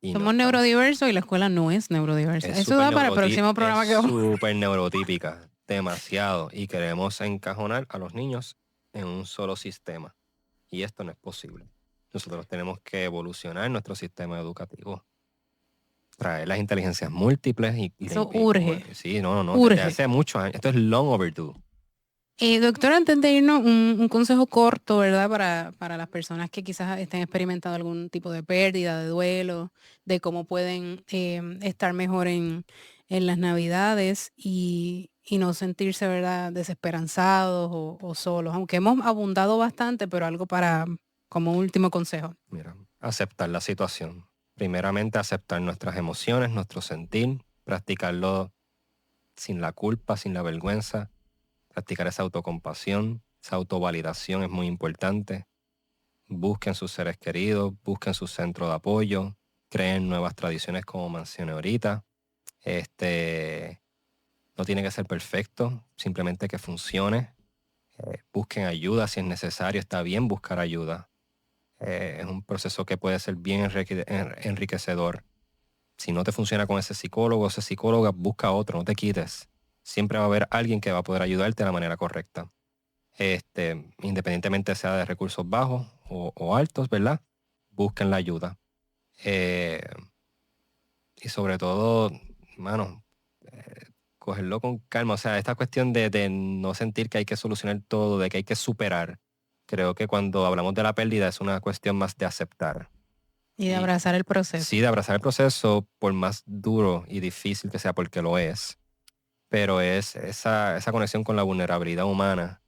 y no Somos estamos. neurodiversos y la escuela no es neurodiversa. Es Eso súper da para el próximo programa que vamos. súper neurotípica, demasiado, y queremos encajonar a los niños en un solo sistema. Y esto no es posible. Nosotros tenemos que evolucionar nuestro sistema educativo, traer las inteligencias múltiples Eso urge, sí, no, desde urge. hace muchos años. Esto es long overdue. Doctor, antes de irnos, un consejo corto, ¿verdad? Para las personas que quizás estén experimentando algún tipo de pérdida, de duelo, de cómo pueden estar mejor en las Navidades y no sentirse, ¿verdad?, desesperanzados o solos. Aunque hemos abundado bastante, pero algo como último consejo. Mira, aceptar la situación. Primeramente, aceptar nuestras emociones, nuestro sentir, practicarlo sin la culpa, sin la vergüenza, practicar esa autocompasión, esa autovalidación es muy importante. Busquen sus seres queridos, busquen su centro de apoyo, creen nuevas tradiciones como mencioné ahorita. No tiene que ser perfecto, simplemente que funcione. Busquen ayuda si es necesario, está bien buscar ayuda. Es un proceso que puede ser bien enriquecedor. Si no te funciona con ese psicólogo o esa psicóloga, busca otro, no te quites. Siempre va a haber alguien que va a poder ayudarte de la manera correcta. Independientemente sea de recursos bajos o altos, ¿verdad? Busquen la ayuda. Eh, y sobre todo, mano, cogerlo con calma. O sea, esta cuestión de no sentir que hay que solucionar todo, de que hay que superar. Creo que cuando hablamos de la pérdida es una cuestión más de aceptar. Y de Y abrazar el proceso. sí, de abrazar el proceso, por más duro y difícil que sea, porque lo es. Pero es esa conexión con la vulnerabilidad humana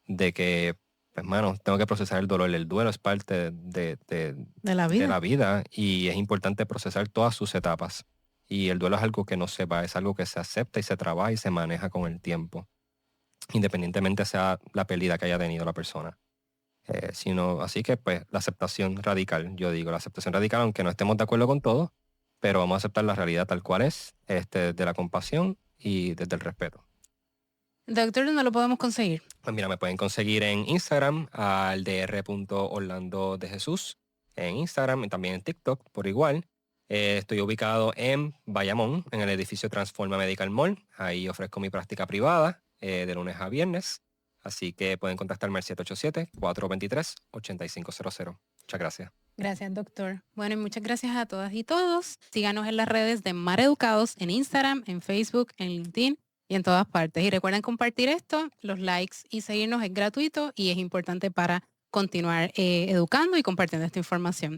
de que, pues, mano, tengo que procesar el dolor. El duelo es parte De la de vida. la vida y es importante procesar todas sus etapas. Y el duelo es algo que no se va, es algo que se acepta y se trabaja y se maneja con el tiempo, independientemente sea la pérdida que haya tenido la persona. Así que, pues, la aceptación radical, yo digo, la aceptación radical, aunque no estemos de acuerdo con todo, pero vamos a aceptar la realidad tal cual es, desde la compasión y desde el respeto. Doctor, ¿dónde lo podemos conseguir? Pues mira, me pueden conseguir en Instagram al dr.orlando de Jesús, en Instagram y también en TikTok por igual. Estoy ubicado en Bayamón, en el edificio Transforma Medical Mall. Ahí ofrezco mi práctica privada de lunes a viernes. Así que pueden contactarme al 787-423-8500. Muchas gracias. Gracias, doctor. Bueno, y muchas gracias a todas y todos. Síganos en las redes de Mar Educados, en Instagram, en Facebook, en LinkedIn y en todas partes. Y recuerden compartir esto, los likes y seguirnos es gratuito y es importante para continuar educando y compartiendo esta información.